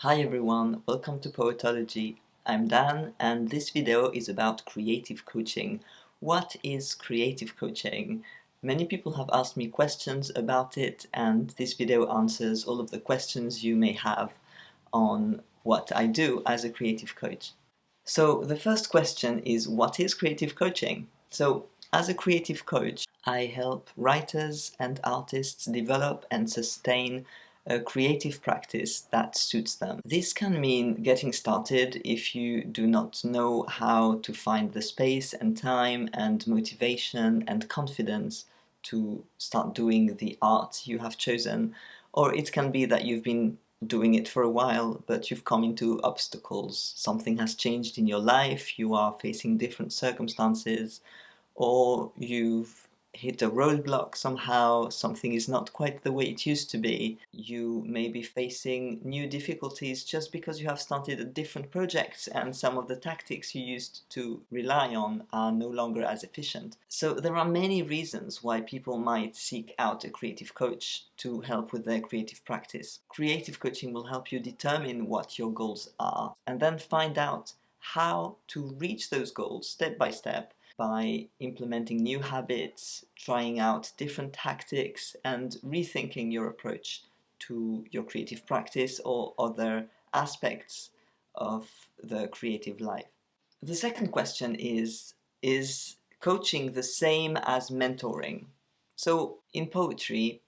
Hi everyone, welcome to Poetology. I'm Dan and this video is about creative coaching. What is creative coaching? Many people have asked me questions about it and this video answers all of the questions you may have on what I do as a creative coach. So the first question is, what is creative coaching? So as a creative coach, I help writers and artists develop and sustain a creative practice that suits them. This can mean getting started if you do not know how to find the space and time and motivation and confidence to start doing the art you have chosen, or it can be that you've been doing it for a while, but you've come into obstacles. Something has changed in your life, you are facing different circumstances, or you've hit a roadblock somehow, something is not quite the way it used to be. You may be facing new difficulties just because you have started a different project and some of the tactics you used to rely on are no longer as efficient. So there are many reasons why people might seek out a creative coach to help with their creative practice. Creative coaching will help you determine what your goals are and then find out how to reach those goals step by step by implementing new habits, trying out different tactics, and rethinking your approach to your creative practice or other aspects of the creative life. The second question is coaching the same as mentoring? So in poetry,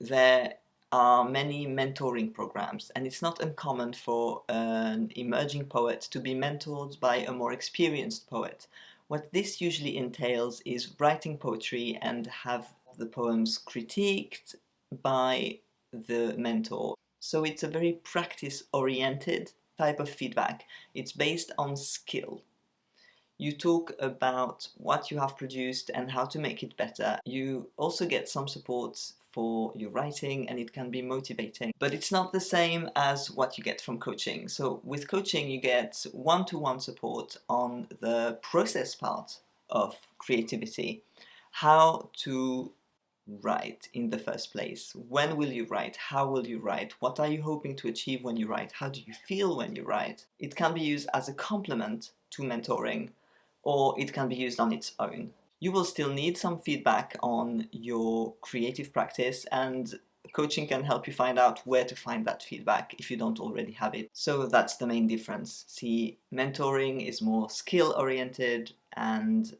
there are many mentoring programs, and it's not uncommon for an emerging poet to be mentored by a more experienced poet. What this usually entails is writing poetry and have the poems critiqued by the mentor. So it's a very practice-oriented type of feedback. It's based on skill. You talk about what you have produced and how to make it better. You also get some support for your writing and it can be motivating. But it's not the same as what you get from coaching. So with coaching you get one-to-one support on the process part of creativity. How to write in the first place. When will you write? How will you write? What are you hoping to achieve when you write? How do you feel when you write? It can be used as a complement to mentoring, or it can be used on its own. You will still need some feedback on your creative practice, and coaching can help you find out where to find that feedback if you don't already have it. So that's the main difference. See, mentoring is more skill-oriented and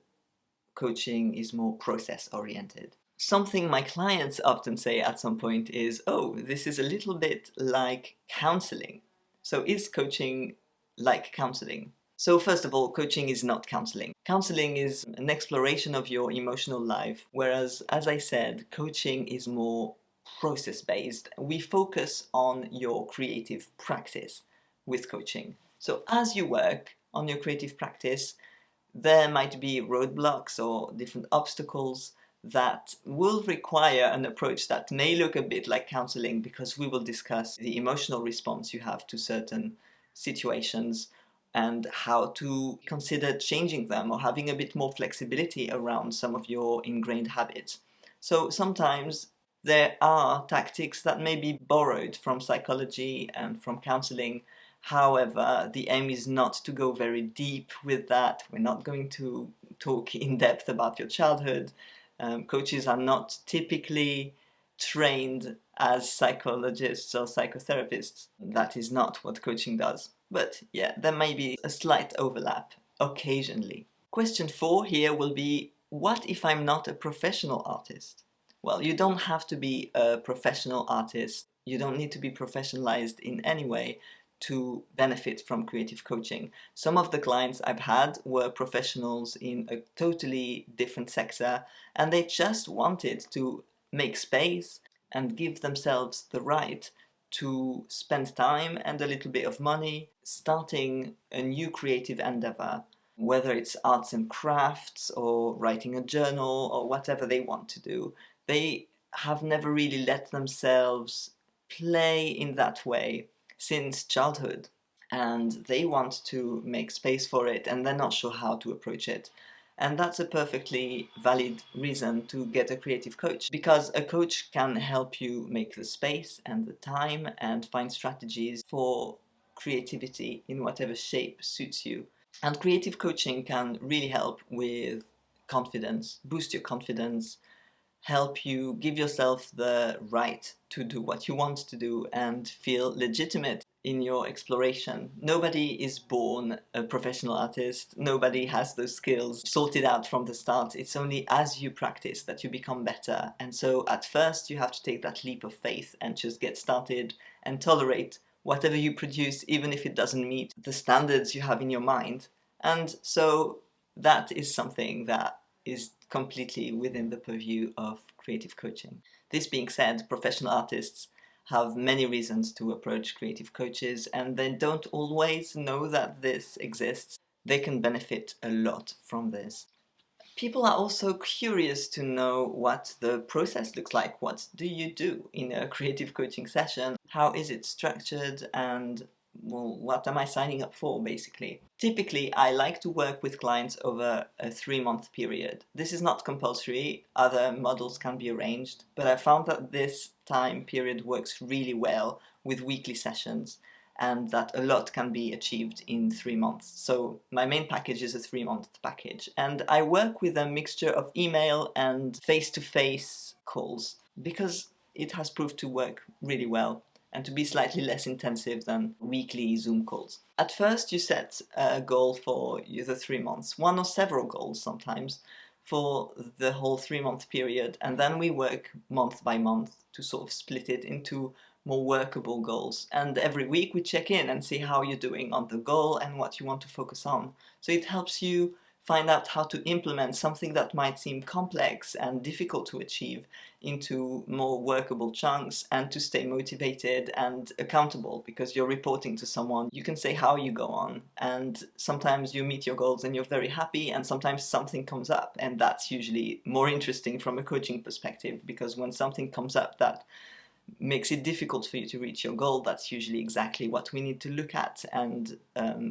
coaching is more process-oriented. Something my clients often say at some point is, oh, this is a little bit like counselling. So is coaching like counselling? So first of all, coaching is not counselling. Counselling is an exploration of your emotional life, whereas, as I said, coaching is more process-based. We focus on your creative practice with coaching. So as you work on your creative practice, there might be roadblocks or different obstacles that will require an approach that may look a bit like counseling, because we will discuss the emotional response you have to certain situations and how to consider changing them or having a bit more flexibility around some of your ingrained habits. So sometimes there are tactics that may be borrowed from psychology and from counseling. However, the aim is not to go very deep with that. We're not going to talk in depth about your childhood. Coaches are not typically trained as psychologists or psychotherapists. That is not what coaching does. But yeah, there may be a slight overlap occasionally. Question 4 here will be, what if I'm not a professional artist? Well, you don't have to be a professional artist. You don't need to be professionalized in any way to benefit from creative coaching. Some of the clients I've had were professionals in a totally different sector, and they just wanted to make space and give themselves the right to spend time and a little bit of money starting a new creative endeavor, whether it's arts and crafts or writing a journal or whatever they want to do. They have never really let themselves play in that way since childhood, and they want to make space for it and they're not sure how to approach it. And that's a perfectly valid reason to get a creative coach, because a coach can help you make the space and the time and find strategies for creativity in whatever shape suits you. And creative coaching can really help with confidence, boost your confidence, help you give yourself the right to do what you want to do and feel legitimate in your exploration. Nobody is born a professional artist. Nobody has those skills sorted out from the start. It's only as you practice that you become better. And so at first you have to take that leap of faith and just get started and tolerate whatever you produce, even if it doesn't meet the standards you have in your mind. And so that is something that is completely within the purview of creative coaching. This being said, professional artists have many reasons to approach creative coaches, and they don't always know that this exists. They can benefit a lot from this. People are also curious to know what the process looks like. What do you do in a creative coaching session? How is it structured? And well, what am I signing up for, basically? Typically, I like to work with clients over a 3-month period. This is not compulsory. Other models can be arranged, but I found that this time period works really well with weekly sessions, and that a lot can be achieved in 3 months. So my main package is a 3-month package, and I work with a mixture of email and face-to-face calls because it has proved to work really well and to be slightly less intensive than weekly Zoom calls. At first you set a goal for the 3 months, one or several goals sometimes, for the whole 3-month period, and then we work month by month to sort of split it into more workable goals. And every week we check in and see how you're doing on the goal and what you want to focus on. So it helps you find out how to implement something that might seem complex and difficult to achieve into more workable chunks, and to stay motivated and accountable because you're reporting to someone. You can say how you go on, and sometimes you meet your goals and you're very happy, and sometimes something comes up, and that's usually more interesting from a coaching perspective, because when something comes up that makes it difficult for you to reach your goal, that's usually exactly what we need to look at, and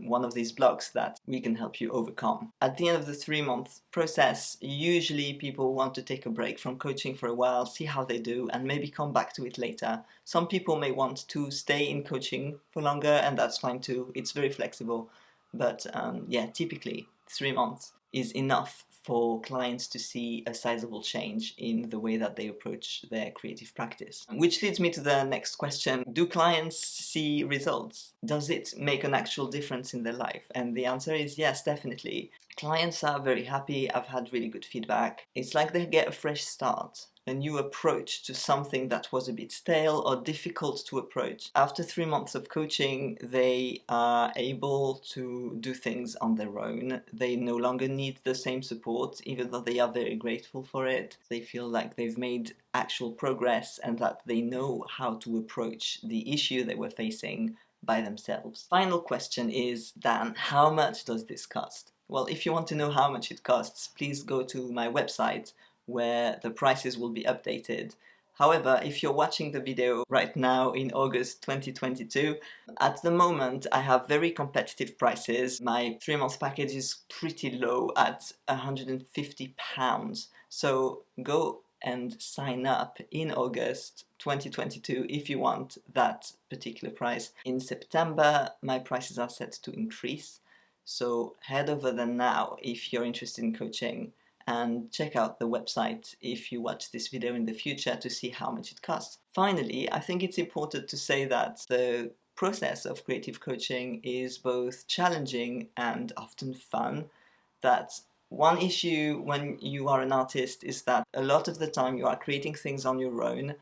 one of these blocks that we can help you overcome. At the end of the 3-month process, usually people want to take a break from coaching for a while, see how they do, and maybe come back to it later. Some people may want to stay in coaching for longer, and that's fine too. It's very flexible. But yeah, typically 3 months is enough for clients to see a sizable change in the way that they approach their creative practice. Which leads me to the next question. Do clients see results? Does it make an actual difference in their life? And the answer is yes, definitely. Clients are very happy. I've had really good feedback. It's like they get a fresh start, a new approach to something that was a bit stale or difficult to approach. After 3 months of coaching, they are able to do things on their own. They no longer need the same support, even though they are very grateful for it. They feel like they've made actual progress and that they know how to approach the issue they were facing by themselves. Final question is, Dan, how much does this cost? Well, if you want to know how much it costs, please go to my website, where the prices will be updated. However, if you're watching the video right now in August 2022, at the moment I have very competitive prices. My 3-month package is pretty low at £150. So go and sign up in August 2022 if you want that particular price. In September, my prices are set to increase. So head over there now if you're interested in coaching, and check out the website if you watch this video in the future to see how much it costs. Finally, I think it's important to say that the process of creative coaching is both challenging and often fun. That one issue when you are an artist is that a lot of the time you are creating things on your own.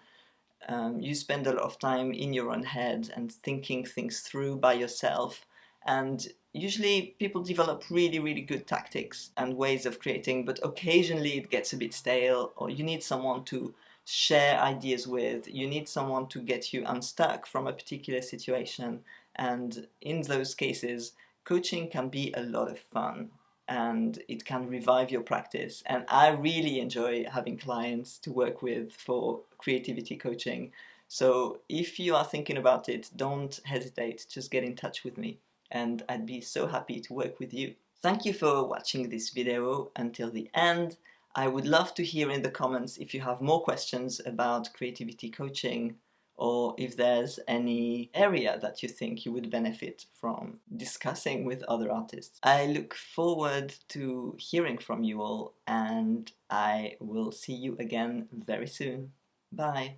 You spend a lot of time in your own head and thinking things through by yourself, and usually people develop really good tactics and ways of creating, but occasionally it gets a bit stale, or you need someone to share ideas with, you need someone to get you unstuck from a particular situation, and in those cases coaching can be a lot of fun and it can revive your practice. And I really enjoy having clients to work with for creativity coaching. So if you are thinking about it, don't hesitate, just get in touch with me and I'd be so happy to work with you. Thank you for watching this video until the end. I would love to hear in the comments if you have more questions about creativity coaching, or if there's any area that you think you would benefit from discussing with other artists. I look forward to hearing from you all, and I will see you again very soon. Bye!